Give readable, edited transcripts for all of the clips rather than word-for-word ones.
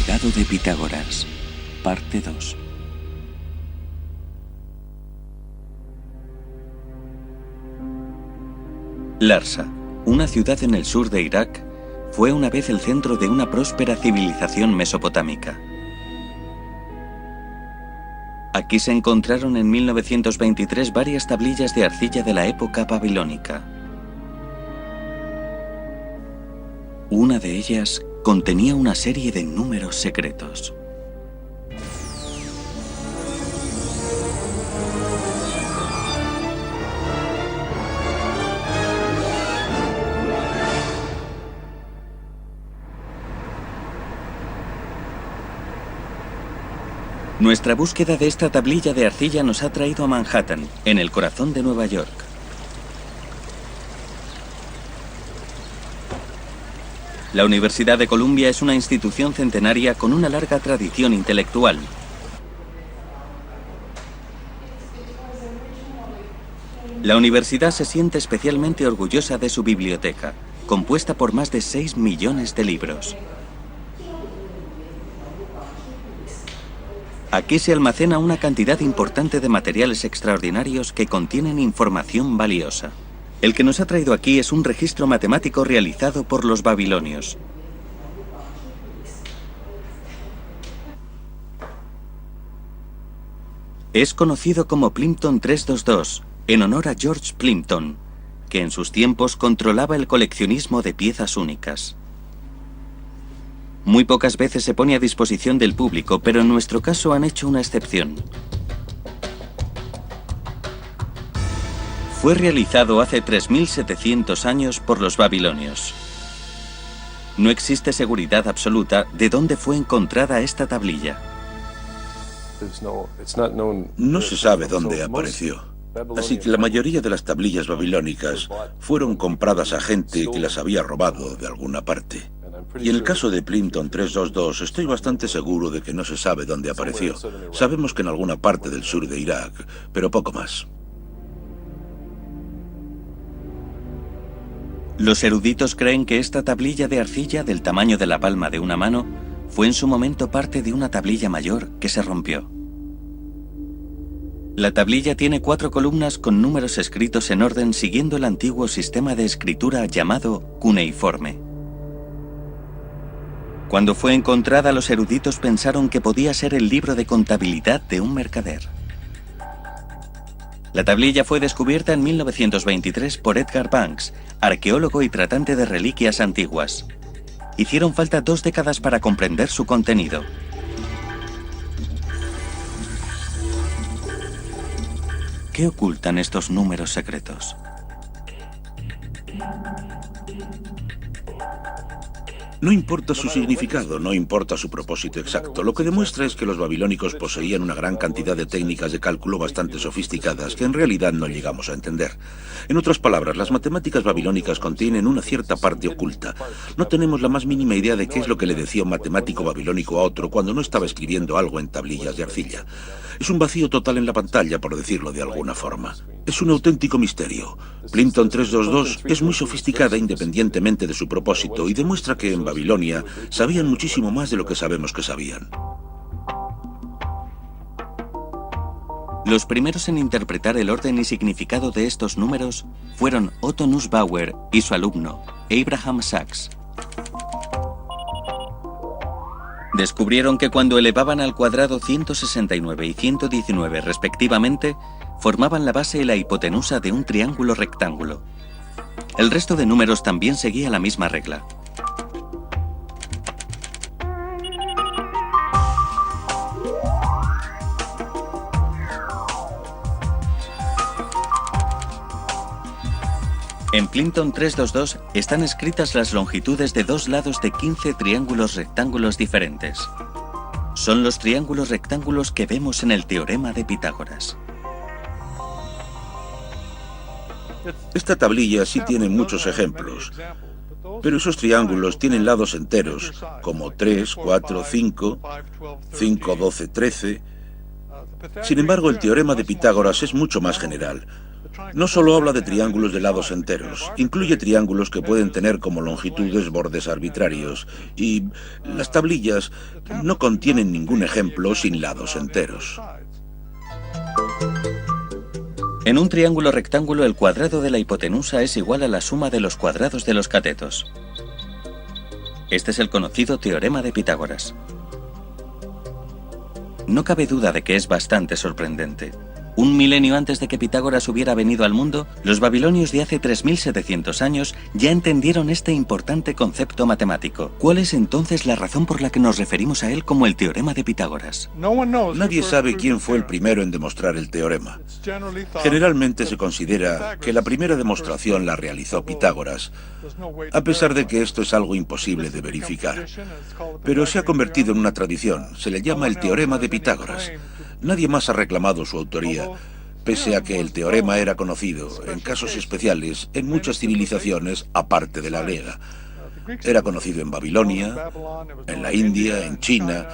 legado de Pitágoras, parte 2. Larsa, una ciudad en el sur de Irak, fue una vez el centro de una próspera civilización mesopotámica. Aquí se encontraron en 1923 varias tablillas de arcilla de la época babilónica. Una de ellas contenía una serie de números secretos. Nuestra búsqueda de esta tablilla de arcilla nos ha traído a Manhattan, en el corazón de Nueva York. La Universidad de Columbia es una institución centenaria con una larga tradición intelectual. La universidad se siente especialmente orgullosa de su biblioteca, compuesta por más de 6 millones de libros. Aquí se almacena una cantidad importante de materiales extraordinarios que contienen información valiosa. El que nos ha traído aquí es un registro matemático realizado por los babilonios. Es conocido como Plimpton 322, en honor a George Plimpton, que en sus tiempos controlaba el coleccionismo de piezas únicas. Muy pocas veces se pone a disposición del público, pero en nuestro caso han hecho una excepción. Fue realizado hace 3.700 años por los babilonios. No existe seguridad absoluta de dónde fue encontrada esta tablilla. No se sabe dónde apareció. Así que la mayoría de las tablillas babilónicas fueron compradas a gente que las había robado de alguna parte. Y en el caso de Plimpton 322 estoy bastante seguro de que no se sabe dónde apareció. Sabemos que en alguna parte del sur de Irak, pero poco más. Los eruditos creen que esta tablilla de arcilla del tamaño de la palma de una mano fue en su momento parte de una tablilla mayor que se rompió. La tablilla tiene 4 columnas con números escritos en orden siguiendo el antiguo sistema de escritura llamado cuneiforme. Cuando fue encontrada, los eruditos pensaron que podía ser el libro de contabilidad de un mercader. La tablilla fue descubierta en 1923 por Edgar Banks, arqueólogo y tratante de reliquias antiguas. Hicieron falta 2 décadas para comprender su contenido. ¿Qué ocultan estos números secretos? No importa su significado, no importa su propósito exacto. Lo que demuestra es que los babilónicos poseían una gran cantidad de técnicas de cálculo bastante sofisticadas que en realidad no llegamos a entender. En otras palabras, las matemáticas babilónicas contienen una cierta parte oculta. No tenemos la más mínima idea de qué es lo que le decía un matemático babilónico a otro cuando no estaba escribiendo algo en tablillas de arcilla. Es un vacío total en la pantalla, por decirlo de alguna forma. Es un auténtico misterio. Plimpton 322 es muy sofisticada independientemente de su propósito y demuestra que en Babilonia sabían muchísimo más de lo que sabemos que sabían. Los primeros en interpretar el orden y significado de estos números fueron Otto Nussbauer y su alumno, Abraham Sachs. Descubrieron que cuando elevaban al cuadrado 169 y 119 respectivamente, formaban la base y la hipotenusa de un triángulo rectángulo. El resto de números también seguía la misma regla. En Plimpton 322 están escritas las longitudes de 2 lados de 15 triángulos rectángulos diferentes. Son los triángulos rectángulos que vemos en el teorema de Pitágoras. Esta tablilla sí tiene muchos ejemplos, pero esos triángulos tienen lados enteros, como 3, 4, 5, 5, 12, 13. Sin embargo, el teorema de Pitágoras es mucho más general. No solo habla de triángulos de lados enteros, incluye triángulos que pueden tener como longitudes bordes arbitrarios, y las tablillas no contienen ningún ejemplo sin lados enteros. En un triángulo rectángulo, el cuadrado de la hipotenusa es igual a la suma de los cuadrados de los catetos. Este es el conocido teorema de Pitágoras. No cabe duda de que es bastante sorprendente. Un milenio antes de que Pitágoras hubiera venido al mundo, los babilonios de hace 3700 años ya entendieron este importante concepto matemático. ¿Cuál es entonces la razón por la que nos referimos a él como el teorema de Pitágoras? Nadie sabe quién fue el primero en demostrar el teorema. Generalmente se considera que la primera demostración la realizó Pitágoras, a pesar de que esto es algo imposible de verificar. Pero se ha convertido en una tradición, se le llama el teorema de Pitágoras. Nadie más ha reclamado su autoría, pese a que el teorema era conocido, en casos especiales, en muchas civilizaciones aparte de la griega. Era conocido en Babilonia, en la India, en China,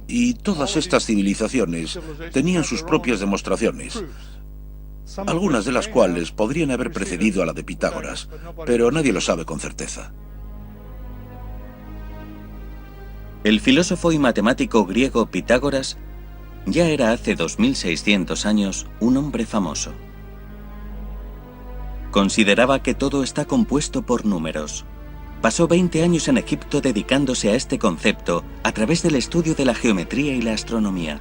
y todas estas civilizaciones tenían sus propias demostraciones, algunas de las cuales podrían haber precedido a la de Pitágoras, pero nadie lo sabe con certeza. El filósofo y matemático griego Pitágoras ya era hace 2600 años un hombre famoso. Consideraba que todo está compuesto por números. Pasó 20 años en Egipto dedicándose a este concepto a través del estudio de la geometría y la astronomía.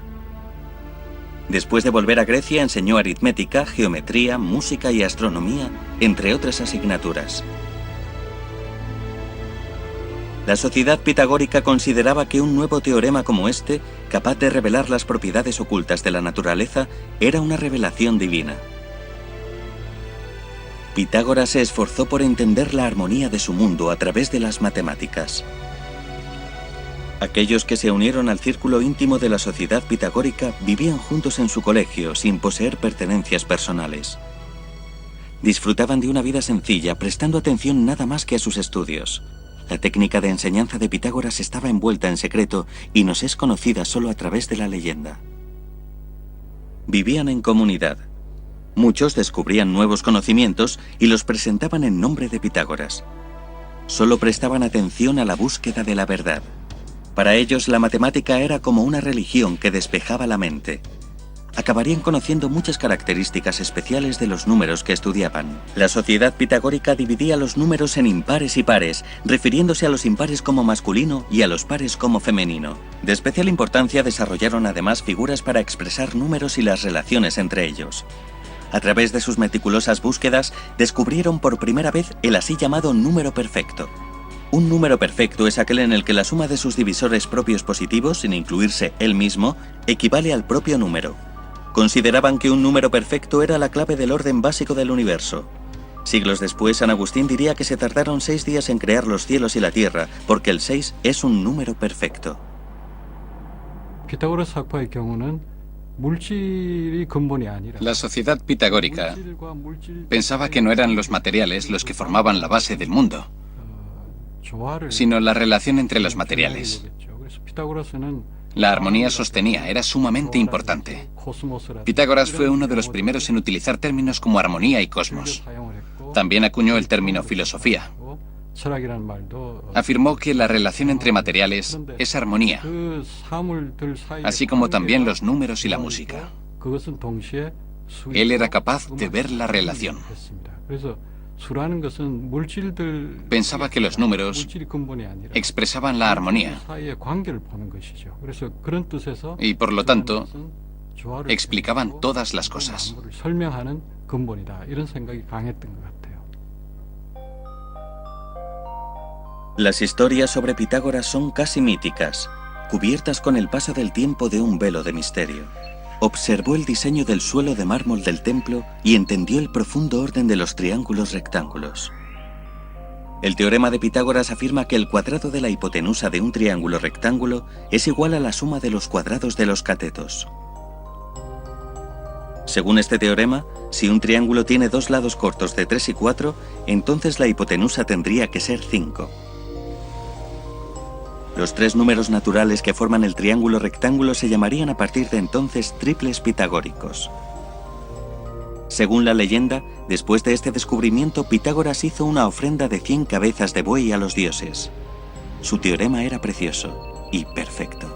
Después de volver a Grecia enseñó aritmética, geometría, música y astronomía, entre otras asignaturas. La sociedad pitagórica consideraba que un nuevo teorema como este, capaz de revelar las propiedades ocultas de la naturaleza, era una revelación divina. Pitágoras se esforzó por entender la armonía de su mundo a través de las matemáticas. Aquellos que se unieron al círculo íntimo de la sociedad pitagórica vivían juntos en su colegio sin poseer pertenencias personales. Disfrutaban de una vida sencilla, prestando atención nada más que a sus estudios. La técnica de enseñanza de Pitágoras estaba envuelta en secreto y nos es conocida solo a través de la leyenda. Vivían en comunidad. Muchos descubrían nuevos conocimientos y los presentaban en nombre de Pitágoras. Solo prestaban atención a la búsqueda de la verdad. Para ellos la matemática era como una religión que despejaba la mente. Acabarían conociendo muchas características especiales de los números que estudiaban. La sociedad pitagórica dividía los números en impares y pares, refiriéndose a los impares como masculino y a los pares como femenino. De especial importancia desarrollaron además figuras para expresar números y las relaciones entre ellos. A través de sus meticulosas búsquedas, descubrieron por primera vez el así llamado número perfecto. Un número perfecto es aquel en el que la suma de sus divisores propios positivos, sin incluirse él mismo, equivale al propio número. Consideraban que un número perfecto era la clave del orden básico del universo. Siglos después, San Agustín diría que se tardaron 6 días en crear los cielos y la tierra, porque el 6 es un número perfecto. La sociedad pitagórica pensaba que no eran los materiales los que formaban la base del mundo, sino la relación entre los materiales. La armonía sostenida era sumamente importante. Pitágoras fue uno de los primeros en utilizar términos como armonía y cosmos. También acuñó el término filosofía. Afirmó que la relación entre materiales es armonía, así como también los números y la música. Él era capaz de ver la relación. Pensaba que los números expresaban la armonía y, por lo tanto, explicaban todas las cosas. Las historias sobre Pitágoras son casi míticas, cubiertas con el paso del tiempo de un velo de misterio. Observó el diseño del suelo de mármol del templo y entendió el profundo orden de los triángulos rectángulos. El teorema de Pitágoras afirma que el cuadrado de la hipotenusa de un triángulo rectángulo es igual a la suma de los cuadrados de los catetos. Según este teorema, si un triángulo tiene dos lados cortos de 3 y 4, entonces la hipotenusa tendría que ser 5. Los 3 números naturales que forman el triángulo rectángulo se llamarían a partir de entonces triples pitagóricos. Según la leyenda, después de este descubrimiento, Pitágoras hizo una ofrenda de 100 cabezas de buey a los dioses. Su teorema era precioso y perfecto.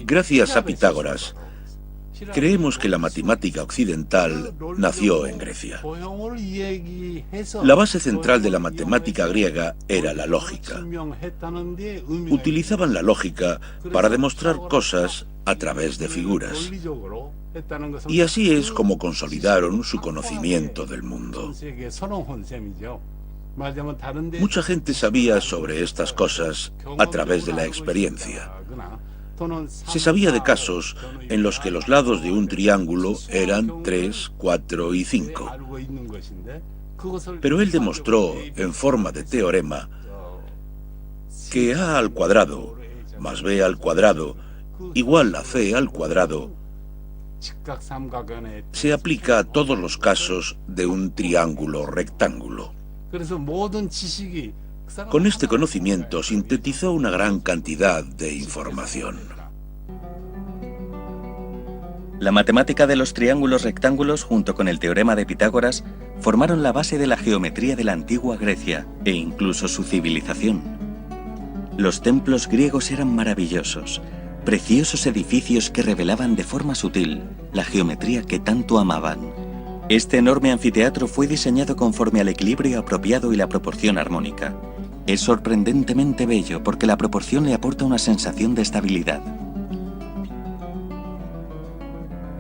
Gracias a Pitágoras, creemos que la matemática occidental nació en Grecia. La base central de la matemática griega era la lógica. Utilizaban la lógica para demostrar cosas a través de figuras. Y así es como consolidaron su conocimiento del mundo. Mucha gente sabía sobre estas cosas a través de la experiencia. Se sabía de casos en los que los lados de un triángulo eran 3, 4 y 5. Pero él demostró, en forma de teorema, que a al cuadrado más b al cuadrado igual a c al cuadrado se aplica a todos los casos de un triángulo rectángulo. Con este conocimiento sintetizó una gran cantidad de información. La matemática de los triángulos rectángulos, junto con el teorema de Pitágoras, formaron la base de la geometría de la antigua Grecia e incluso su civilización. Los templos griegos eran maravillosos, preciosos edificios que revelaban de forma sutil la geometría que tanto amaban. Este enorme anfiteatro fue diseñado conforme al equilibrio apropiado y la proporción armónica. Es sorprendentemente bello porque la proporción le aporta una sensación de estabilidad.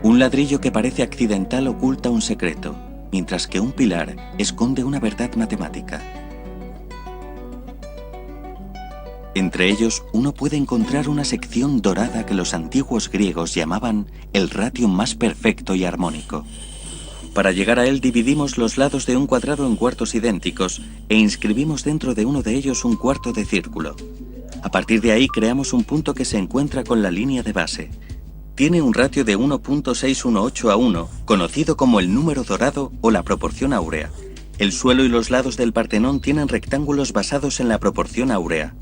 Un ladrillo que parece accidental oculta un secreto, mientras que un pilar esconde una verdad matemática. Entre ellos, uno puede encontrar una sección dorada que los antiguos griegos llamaban el ratio más perfecto y armónico. Para llegar a él dividimos los lados de un cuadrado en cuartos idénticos e inscribimos dentro de uno de ellos un cuarto de círculo. A partir de ahí creamos un punto que se encuentra con la línea de base. Tiene un ratio de 1.618 a 1, conocido como el número dorado o la proporción áurea. El suelo y los lados del Partenón tienen rectángulos basados en la proporción áurea.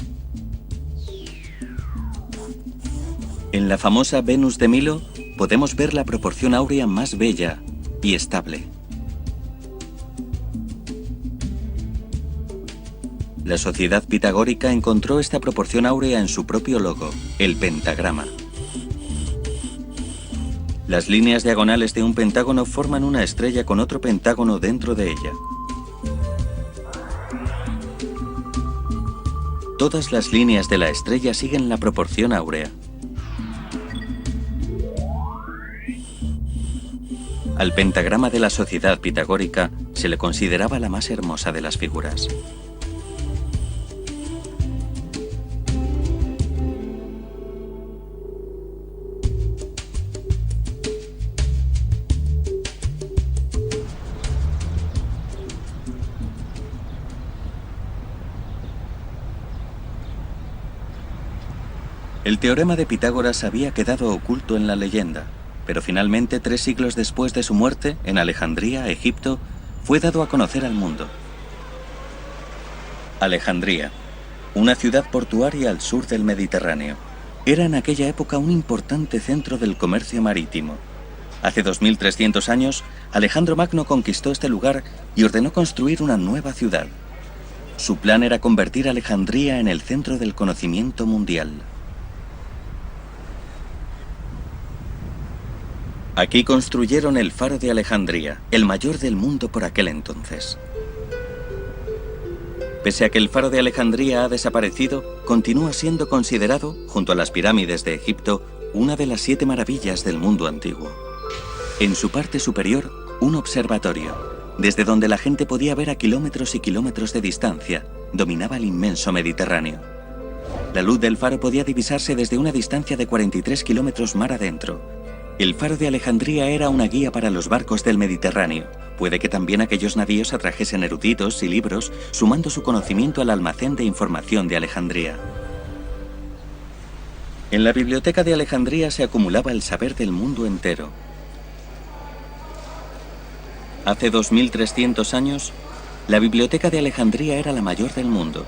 En la famosa Venus de Milo podemos ver la proporción áurea más bella y estable. La sociedad pitagórica encontró esta proporción áurea en su propio logo, el pentagrama. Las líneas diagonales de un pentágono forman una estrella con otro pentágono dentro de ella. Todas las líneas de la estrella siguen la proporción áurea. Al pentagrama de la sociedad pitagórica se le consideraba la más hermosa de las figuras. El teorema de Pitágoras había quedado oculto en la leyenda, pero finalmente, 3 siglos después de su muerte, en Alejandría, Egipto, fue dado a conocer al mundo. Alejandría, una ciudad portuaria al sur del Mediterráneo, era en aquella época un importante centro del comercio marítimo. Hace 2300 años, Alejandro Magno conquistó este lugar y ordenó construir una nueva ciudad. Su plan era convertir Alejandría en el centro del conocimiento mundial. Aquí construyeron el faro de Alejandría, el mayor del mundo por aquel entonces. Pese a que el faro de Alejandría ha desaparecido, continúa siendo considerado, junto a las pirámides de Egipto, una de las 7 maravillas del mundo antiguo. En su parte superior, un observatorio, desde donde la gente podía ver a kilómetros y kilómetros de distancia, dominaba el inmenso Mediterráneo. La luz del faro podía divisarse desde una distancia de 43 kilómetros mar adentro. El faro de Alejandría era una guía para los barcos del Mediterráneo. Puede que también aquellos navíos atrajesen eruditos y libros, sumando su conocimiento al almacén de información de Alejandría. En la biblioteca de Alejandría se acumulaba el saber del mundo entero. Hace 2300 años, la biblioteca de Alejandría era la mayor del mundo.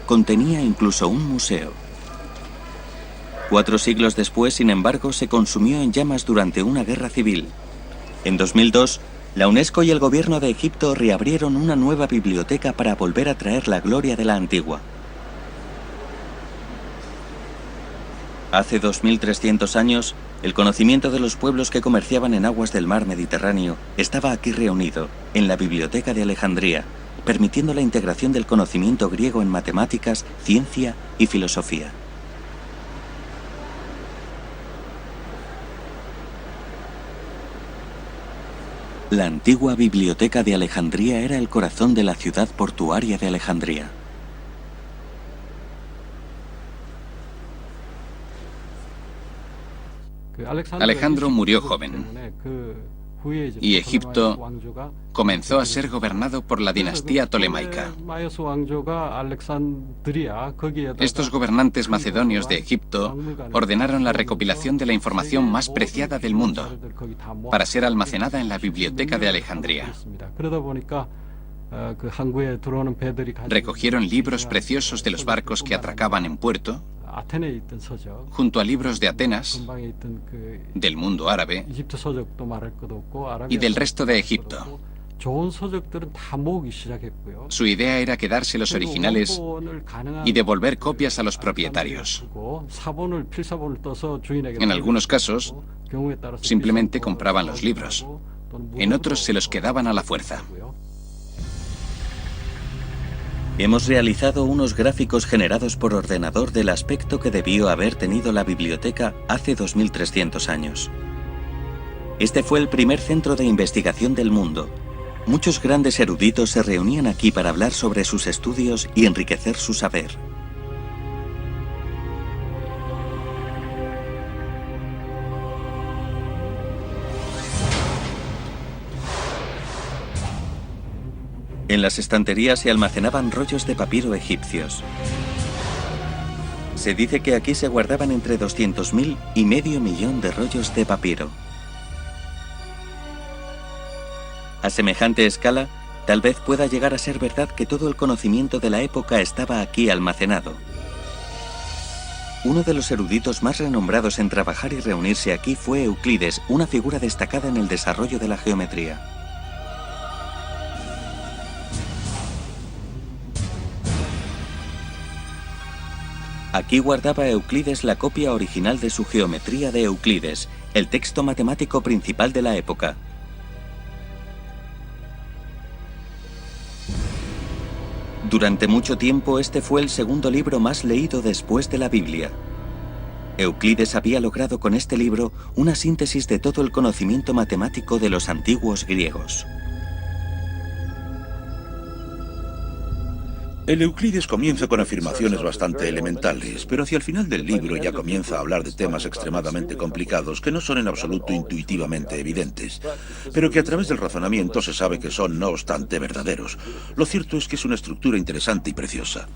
contenía incluso un museo. 4 siglos después, sin embargo, se consumió en llamas durante una guerra civil. En 2002, la UNESCO y el gobierno de Egipto reabrieron una nueva biblioteca para volver a traer la gloria de la antigua. Hace 2300 años, el conocimiento de los pueblos que comerciaban en aguas del mar Mediterráneo estaba aquí reunido, en la Biblioteca de Alejandría, permitiendo la integración del conocimiento griego en matemáticas, ciencia y filosofía. La antigua Biblioteca de Alejandría era el corazón de la ciudad portuaria de Alejandría. Alejandro murió joven y Egipto comenzó a ser gobernado por la dinastía tolemaica. Estos gobernantes macedonios de Egipto ordenaron la recopilación de la información más preciada del mundo para ser almacenada en la Biblioteca de Alejandría. Recogieron libros preciosos de los barcos que atracaban en puerto, junto a libros de Atenas, del mundo árabe y del resto de Egipto. Su idea era quedarse los originales y devolver copias a los propietarios. En algunos casos, simplemente compraban los libros. En otros se los quedaban a la fuerza. Hemos realizado unos gráficos generados por ordenador del aspecto que debió haber tenido la biblioteca hace 2300 años. Este fue el primer centro de investigación del mundo. Muchos grandes eruditos se reunían aquí para hablar sobre sus estudios y enriquecer su saber. En las estanterías se almacenaban rollos de papiro egipcios. Se dice que aquí se guardaban entre 200.000 y medio millón de rollos de papiro. A semejante escala, tal vez pueda llegar a ser verdad que todo el conocimiento de la época estaba aquí almacenado. Uno de los eruditos más renombrados en trabajar y reunirse aquí fue Euclides, una figura destacada en el desarrollo de la geometría. Aquí guardaba Euclides la copia original de su Geometría de Euclides, el texto matemático principal de la época. Durante mucho tiempo este fue el segundo libro más leído después de la Biblia. Euclides había logrado con este libro una síntesis de todo el conocimiento matemático de los antiguos griegos. El Euclides comienza con afirmaciones bastante elementales, pero hacia el final del libro ya comienza a hablar de temas extremadamente complicados que no son en absoluto intuitivamente evidentes, pero que a través del razonamiento se sabe que son, no obstante, verdaderos. Lo cierto es que es una estructura interesante y preciosa.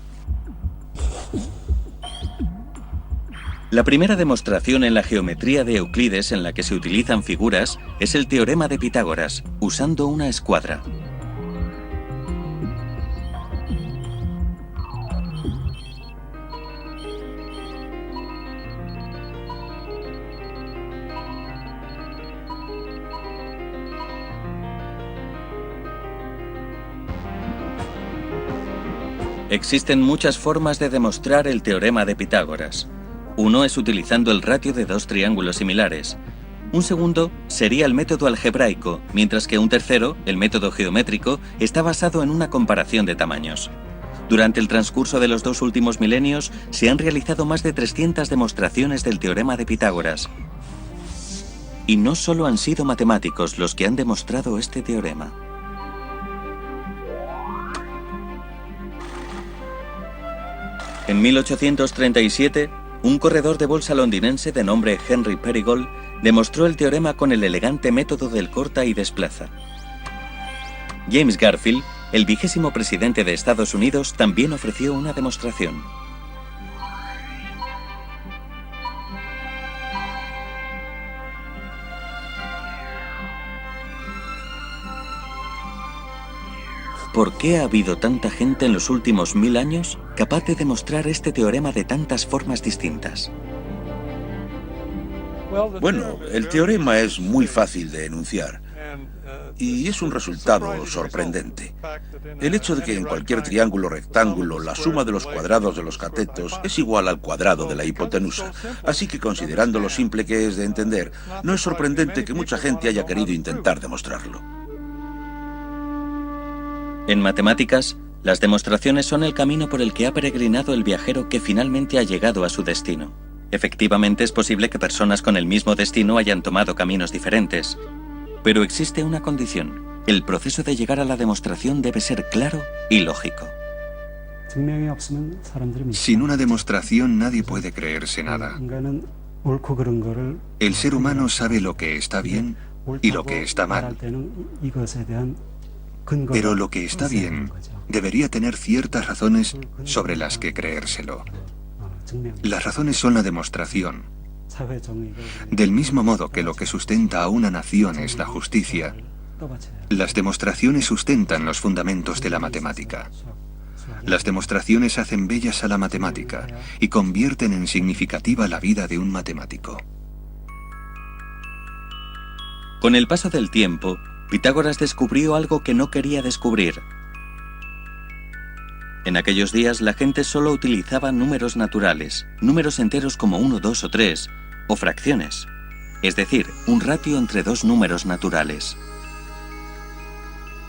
La primera demostración en la geometría de Euclides en la que se utilizan figuras es el teorema de Pitágoras, usando una escuadra. Existen muchas formas de demostrar el teorema de Pitágoras. Uno es utilizando el ratio de dos triángulos similares. Un segundo sería el método algebraico, mientras que un tercero, el método geométrico, está basado en una comparación de tamaños. Durante el transcurso de los 2 últimos milenios, se han realizado más de 300 demostraciones del teorema de Pitágoras. Y no solo han sido matemáticos los que han demostrado este teorema. En 1837, un corredor de bolsa londinense de nombre Henry Perigold demostró el teorema con el elegante método del corta y desplaza. James Garfield, el 20º presidente de Estados Unidos, también ofreció una demostración. ¿por qué ha habido tanta gente en los últimos 1000 años capaz de demostrar este teorema de tantas formas distintas? Bueno, el teorema es muy fácil de enunciar y es un resultado sorprendente. El hecho de que en cualquier triángulo rectángulo la suma de los cuadrados de los catetos es igual al cuadrado de la hipotenusa. Así que, considerando lo simple que es de entender, no es sorprendente que mucha gente haya querido intentar demostrarlo. En matemáticas, las demostraciones son el camino por el que ha peregrinado el viajero que finalmente ha llegado a su destino. Efectivamente, es posible que personas con el mismo destino hayan tomado caminos diferentes, pero existe una condición: el proceso de llegar a la demostración debe ser claro y lógico. Sin una demostración nadie puede creerse nada. El ser humano sabe lo que está bien y lo que está mal. Pero lo que está bien debería tener ciertas razones sobre las que creérselo. Las razones son la demostración. Del mismo modo que lo que sustenta a una nación es la justicia, las demostraciones sustentan los fundamentos de la matemática. Las demostraciones hacen bellas a la matemática y convierten en significativa la vida de un matemático. Con el paso del tiempo, Pitágoras descubrió algo que no quería descubrir. En aquellos días la gente solo utilizaba números naturales, números enteros como 1, 2 o 3, o fracciones, es decir, un ratio entre dos números naturales.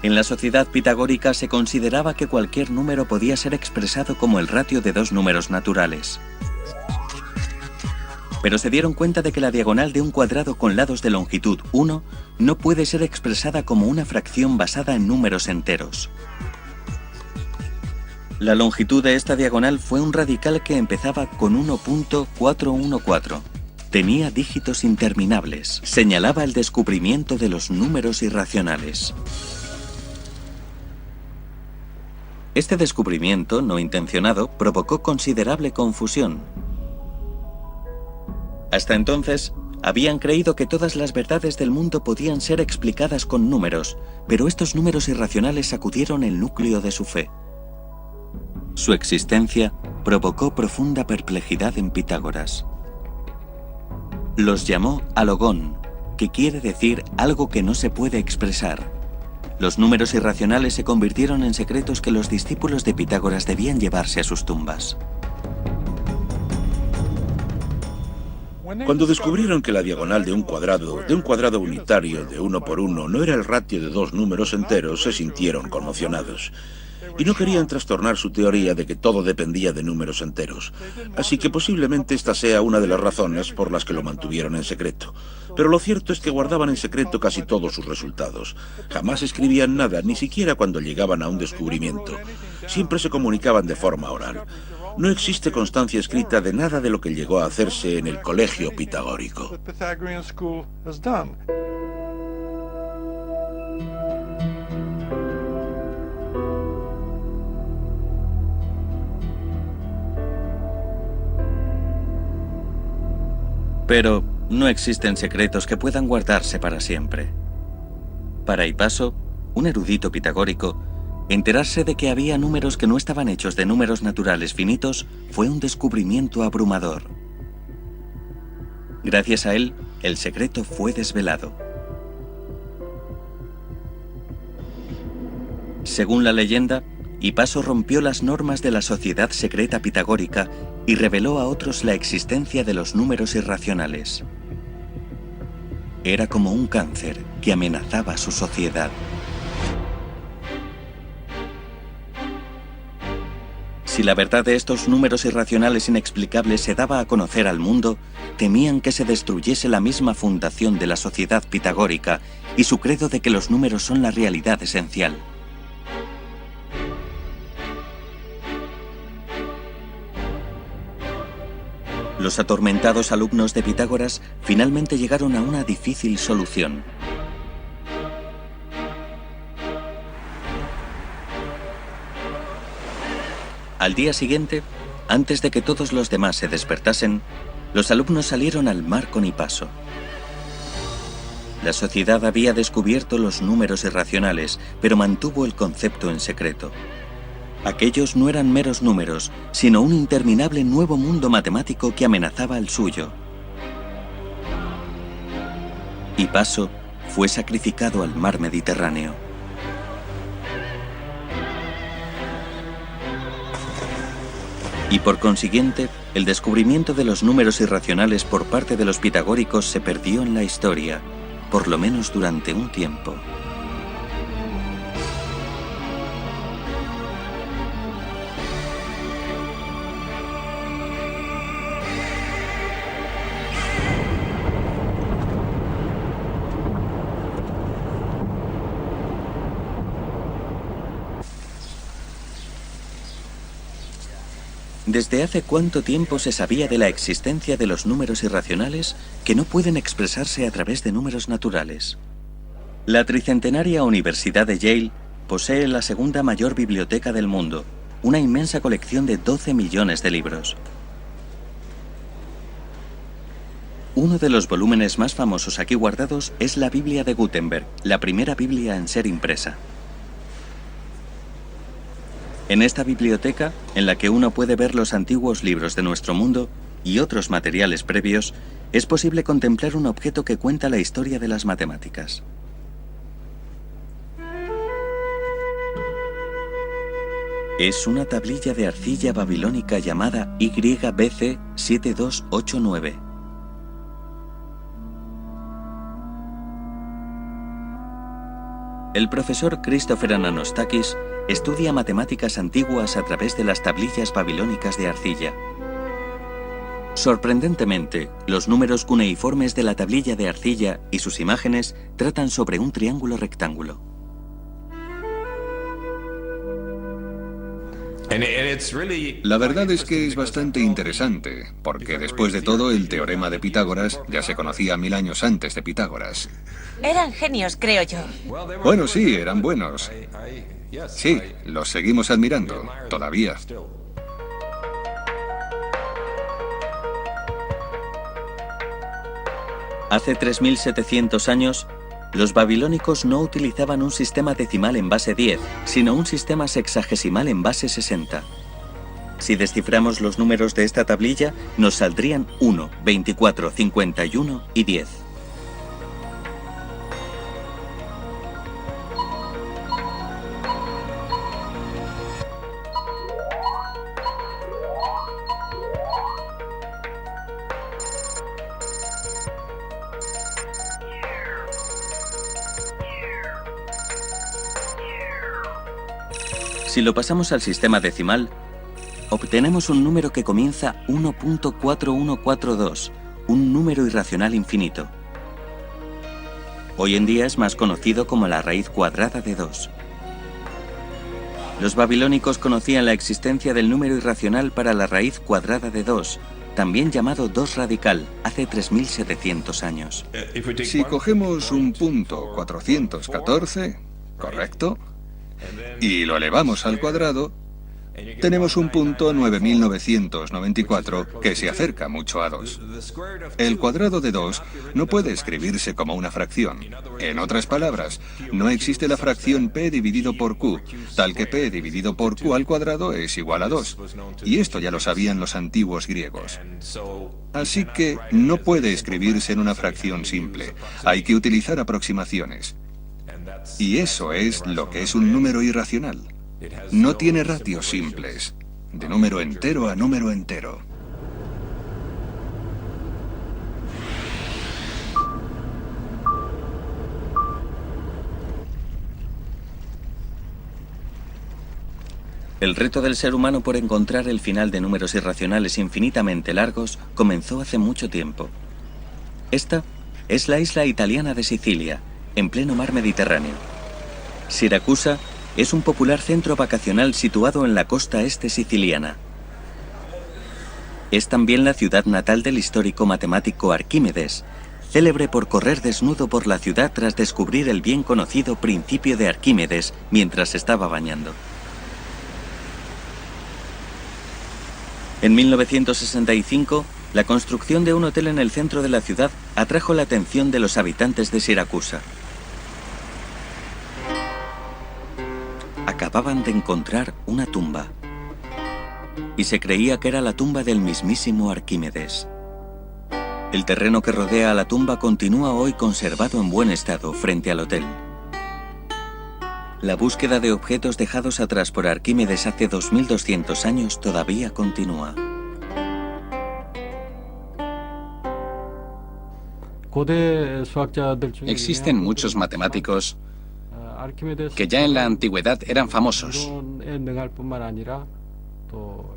En la sociedad pitagórica se consideraba que cualquier número podía ser expresado como el ratio de dos números naturales. Pero se dieron cuenta de que la diagonal de un cuadrado con lados de longitud 1 no puede ser expresada como una fracción basada en números enteros. La longitud de esta diagonal fue un radical que empezaba con 1.414. Tenía dígitos interminables. Señalaba el descubrimiento de los números irracionales. Este descubrimiento, no intencionado, provocó considerable confusión. Hasta entonces, habían creído que todas las verdades del mundo podían ser explicadas con números, pero estos números irracionales sacudieron el núcleo de su fe. Su existencia provocó profunda perplejidad en Pitágoras. Los llamó alogón, que quiere decir algo que no se puede expresar. Los números irracionales se convirtieron en secretos que los discípulos de Pitágoras debían llevarse a sus tumbas. Cuando descubrieron que la diagonal de un cuadrado unitario de 1 por 1 no era el ratio de dos números enteros, se sintieron conmocionados. Y no querían trastornar su teoría de que todo dependía de números enteros. Así que posiblemente esta sea una de las razones por las que lo mantuvieron en secreto. Pero lo cierto es que guardaban en secreto casi todos sus resultados. Jamás escribían nada, ni siquiera cuando llegaban a un descubrimiento. Siempre se comunicaban de forma oral. No existe constancia escrita de nada de lo que llegó a hacerse en el colegio pitagórico. Pero no existen secretos que puedan guardarse para siempre. Para Hipaso, un erudito pitagórico, enterarse de que había números que no estaban hechos de números naturales finitos fue un descubrimiento abrumador. Gracias a él, el secreto fue desvelado. Según la leyenda, Hipaso rompió las normas de la sociedad secreta pitagórica y reveló a otros la existencia de los números irracionales. Era como un cáncer que amenazaba su sociedad. Si la verdad de estos números irracionales inexplicables se daba a conocer al mundo, temían que se destruyese la misma fundación de la sociedad pitagórica y su credo de que los números son la realidad esencial. Los atormentados alumnos de Pitágoras finalmente llegaron a una difícil solución. Al día siguiente, antes de que todos los demás se despertasen, los alumnos salieron al mar con Hipaso. La sociedad había descubierto los números irracionales, pero mantuvo el concepto en secreto. Aquellos no eran meros números, sino un interminable nuevo mundo matemático que amenazaba el suyo. Hipaso fue sacrificado al mar Mediterráneo. Y por consiguiente, el descubrimiento de los números irracionales por parte de los pitagóricos se perdió en la historia, por lo menos durante un tiempo. ¿Desde hace cuánto tiempo se sabía de la existencia de los números irracionales que no pueden expresarse a través de números naturales? La tricentenaria Universidad de Yale posee la segunda mayor biblioteca del mundo, una inmensa colección de 12 millones de libros. Uno de los volúmenes más famosos aquí guardados es la Biblia de Gutenberg, la primera Biblia en ser impresa. En esta biblioteca, en la que uno puede ver los antiguos libros de nuestro mundo y otros materiales previos, es posible contemplar un objeto que cuenta la historia de las matemáticas. Es una tablilla de arcilla babilónica llamada YBC 7289. El profesor Christopher Anastastakis estudia matemáticas antiguas a través de las tablillas babilónicas de arcilla. Sorprendentemente, los números cuneiformes de la tablilla de arcilla y sus imágenes tratan sobre un triángulo rectángulo. La verdad es que es bastante interesante, porque después de todo el teorema de Pitágoras ya se conocía 1000 años antes de Pitágoras. Eran genios, creo yo. Bueno, sí, eran buenos. Sí, los seguimos admirando, todavía. Hace 3700 años, los babilónicos no utilizaban un sistema decimal en base 10, sino un sistema sexagesimal en base 60. Si desciframos los números de esta tablilla, nos saldrían 1, 24, 51 y 10. Si lo pasamos al sistema decimal, obtenemos un número que comienza 1.4142, un número irracional infinito. Hoy en día es más conocido como la raíz cuadrada de 2. Los babilónicos conocían la existencia del número irracional para la raíz cuadrada de 2, también llamado 2 radical, hace 3700 años. Si cogemos un punto 414, ¿correcto? Y lo elevamos al cuadrado, tenemos un punto 9994 que se acerca mucho a 2. El cuadrado de 2 no puede escribirse como una fracción. En otras palabras, no existe la fracción p dividido por q, tal que p dividido por q al cuadrado es igual a 2. Y esto ya lo sabían los antiguos griegos. Así que no puede escribirse en una fracción simple. Hay que utilizar aproximaciones. Y eso es lo que es un número irracional. No tiene ratios simples, de número entero a número entero. El reto del ser humano por encontrar el final de números irracionales infinitamente largos comenzó hace mucho tiempo. Esta es la isla italiana de Sicilia, en pleno mar Mediterráneo. Siracusa es un popular centro vacacional situado en la costa este siciliana. Es también la ciudad natal del histórico matemático Arquímedes, célebre por correr desnudo por la ciudad tras descubrir el bien conocido principio de Arquímedes mientras se estaba bañando. En 1965, La construcción de un hotel en el centro de la ciudad atrajo la atención de los habitantes de Siracusa. Acababan de encontrar una tumba, y se creía que era la tumba del mismísimo Arquímedes. El terreno que rodea a la tumba continúa hoy conservado en buen estado frente al hotel. La búsqueda de objetos dejados atrás por Arquímedes hace 2200 años todavía continúa. Existen muchos matemáticos que ya en la antigüedad eran famosos,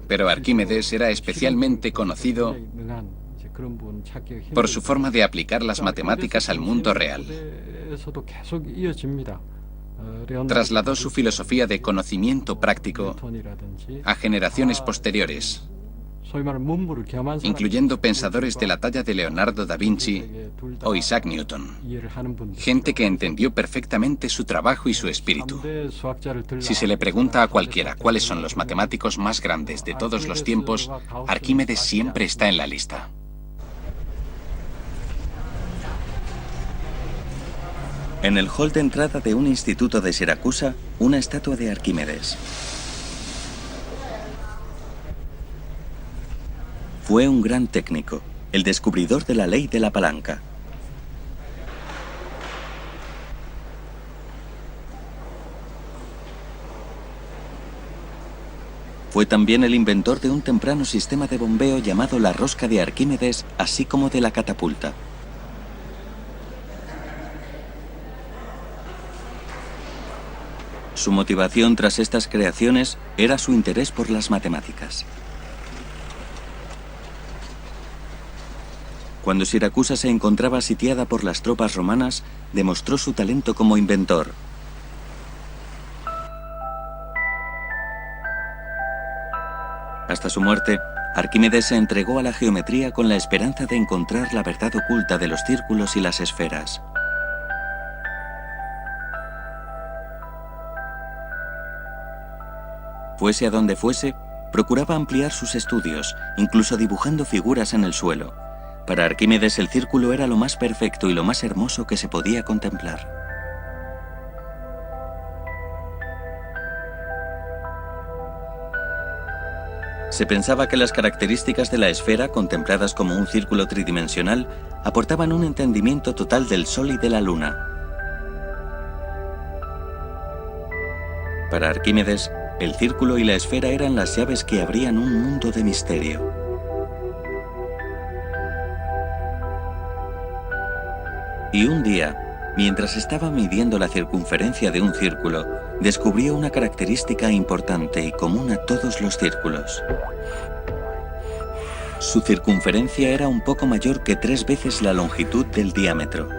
pero Arquímedes era especialmente conocido por su forma de aplicar las matemáticas al mundo real. Trasladó su filosofía de conocimiento práctico a generaciones posteriores, incluyendo pensadores de la talla de Leonardo da Vinci o Isaac Newton, gente que entendió perfectamente su trabajo y su espíritu. Si se le pregunta a cualquiera cuáles son los matemáticos más grandes de todos los tiempos, Arquímedes siempre está en la lista. En el hall de entrada de un instituto de Siracusa, una estatua de Arquímedes. Fue un gran técnico, el descubridor de la ley de la palanca. Fue también el inventor de un temprano sistema de bombeo llamado la rosca de Arquímedes, así como de la catapulta. Su motivación tras estas creaciones era su interés por las matemáticas. Cuando Siracusa se encontraba sitiada por las tropas romanas, demostró su talento como inventor. Hasta su muerte, Arquímedes se entregó a la geometría con la esperanza de encontrar la verdad oculta de los círculos y las esferas. Fuese a donde fuese, procuraba ampliar sus estudios, incluso dibujando figuras en el suelo. Para Arquímedes el círculo era lo más perfecto y lo más hermoso que se podía contemplar. Se pensaba que las características de la esfera, contempladas como un círculo tridimensional, aportaban un entendimiento total del Sol y de la Luna. Para Arquímedes, el círculo y la esfera eran las llaves que abrían un mundo de misterio. Y un día, mientras estaba midiendo la circunferencia de un círculo, descubrió una característica importante y común a todos los círculos. Su circunferencia era un poco mayor que 3 veces la longitud del diámetro.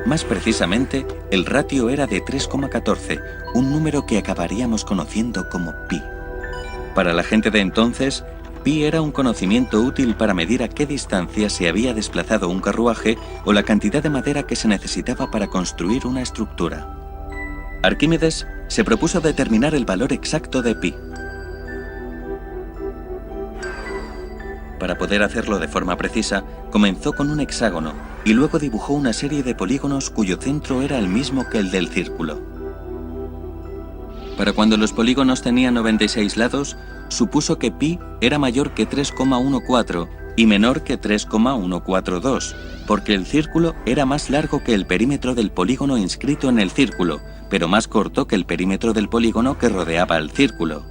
Más precisamente, el ratio era de 3,14, un número que acabaríamos conociendo como pi. Para la gente de entonces, pi era un conocimiento útil para medir a qué distancia se había desplazado un carruaje o la cantidad de madera que se necesitaba para construir una estructura. Arquímedes se propuso determinar el valor exacto de pi. Para poder hacerlo de forma precisa, comenzó con un hexágono y luego dibujó una serie de polígonos cuyo centro era el mismo que el del círculo. Para cuando los polígonos tenían 96 lados, supuso que pi era mayor que 3,14 y menor que 3,142, porque el círculo era más largo que el perímetro del polígono inscrito en el círculo, pero más corto que el perímetro del polígono que rodeaba el círculo.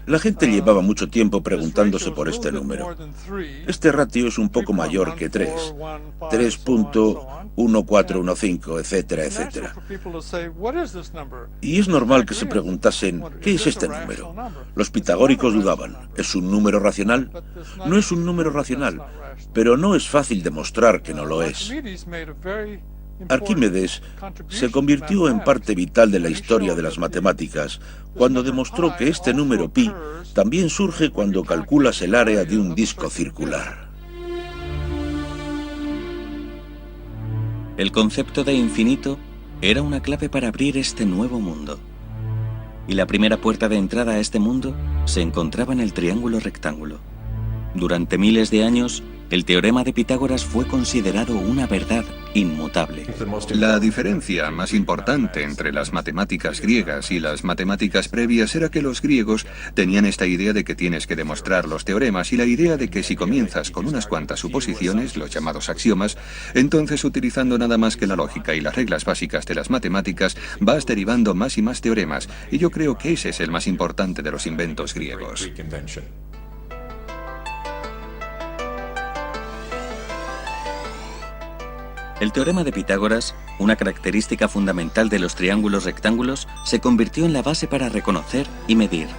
La gente llevaba mucho tiempo preguntándose por este número. Este ratio es un poco mayor que 3, 3.1415, etcétera, etcétera. Y es normal que se preguntasen, ¿qué es este número? Los pitagóricos dudaban, ¿es un número racional? No es un número racional, pero no es fácil demostrar que no lo es. Arquímedes se convirtió en parte vital de la historia de las matemáticas cuando demostró que este número pi también surge cuando calculas el área de un disco circular. El concepto de infinito era una clave para abrir este nuevo mundo. Y la primera puerta de entrada a este mundo se encontraba en el triángulo rectángulo. Durante miles de años, el teorema de Pitágoras fue considerado una verdad inmutable. La diferencia más importante entre las matemáticas griegas y las matemáticas previas era que los griegos tenían esta idea de que tienes que demostrar los teoremas y la idea de que si comienzas con unas cuantas suposiciones, los llamados axiomas, entonces utilizando nada más que la lógica y las reglas básicas de las matemáticas, vas derivando más y más teoremas. Y yo creo que ese es el más importante de los inventos griegos. El teorema de Pitágoras, una característica fundamental de los triángulos rectángulos, se convirtió en la base para reconocer y medir.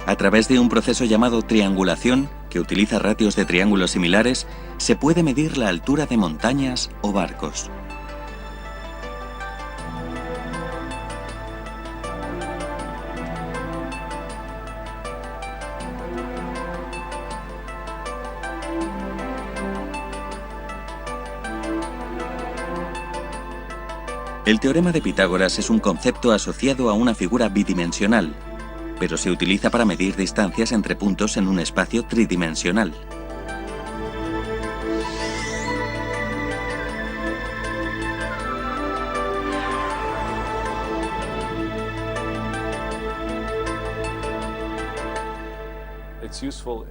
A través de un proceso llamado triangulación, que utiliza ratios de triángulos similares, se puede medir la altura de montañas o barcos. El teorema de Pitágoras es un concepto asociado a una figura bidimensional, pero se utiliza para medir distancias entre puntos en un espacio tridimensional.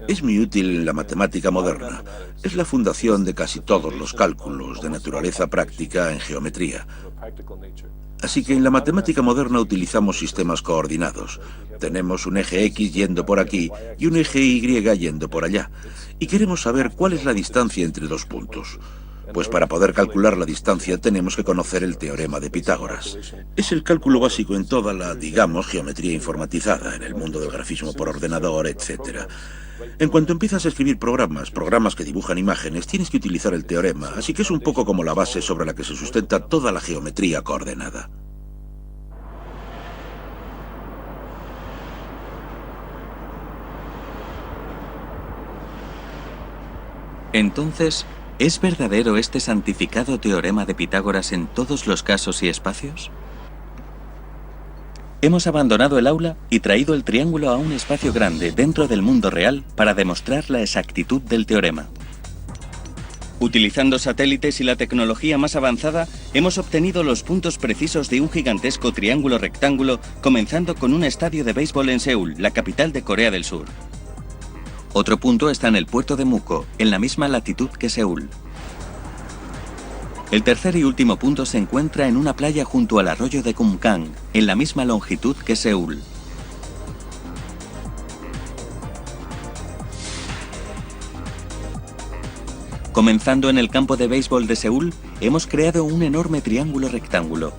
Es muy útil en la matemática moderna. Es la fundación de casi todos los cálculos de naturaleza práctica en geometría. Así que en la matemática moderna utilizamos sistemas coordinados. Tenemos un eje X yendo por aquí y un eje Y yendo por allá. Y queremos saber cuál es la distancia entre dos puntos. Pues para poder calcular la distancia tenemos que conocer el teorema de Pitágoras. Es el cálculo básico en toda la, digamos, geometría informatizada, en el mundo del grafismo por ordenador, etc. En cuanto empiezas a escribir programas que dibujan imágenes, tienes que utilizar el teorema, así que es un poco como la base sobre la que se sustenta toda la geometría coordenada. Entonces, ¿es verdadero este santificado teorema de Pitágoras en todos los casos y espacios? Hemos abandonado el aula y traído el triángulo a un espacio grande dentro del mundo real para demostrar la exactitud del teorema. Utilizando satélites y la tecnología más avanzada, hemos obtenido los puntos precisos de un gigantesco triángulo rectángulo, comenzando con un estadio de béisbol en Seúl, la capital de Corea del Sur. Otro punto está en el puerto de Muko, en la misma latitud que Seúl. El tercer y último punto se encuentra en una playa junto al arroyo de Kumgang, en la misma longitud que Seúl. Comenzando en el campo de béisbol de Seúl, hemos creado un enorme triángulo rectángulo.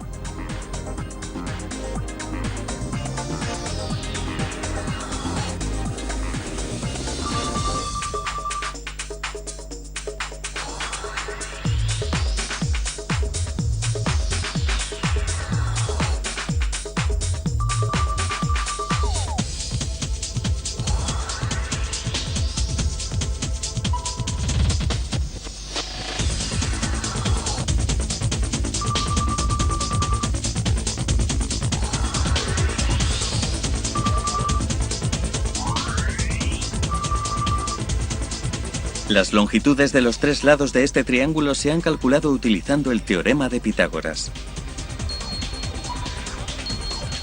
Las longitudes de los tres lados de este triángulo se han calculado utilizando el teorema de Pitágoras.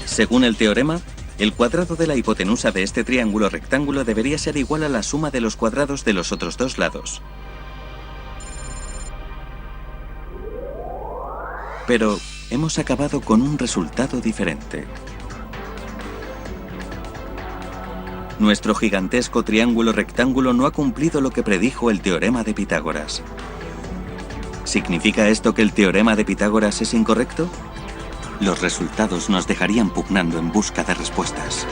Según el teorema, el cuadrado de la hipotenusa de este triángulo rectángulo debería ser igual a la suma de los cuadrados de los otros dos lados. Pero hemos acabado con un resultado diferente. Nuestro gigantesco triángulo rectángulo no ha cumplido lo que predijo el teorema de Pitágoras. ¿Significa esto que el teorema de Pitágoras es incorrecto? Los resultados nos dejarían pugnando en busca de respuestas.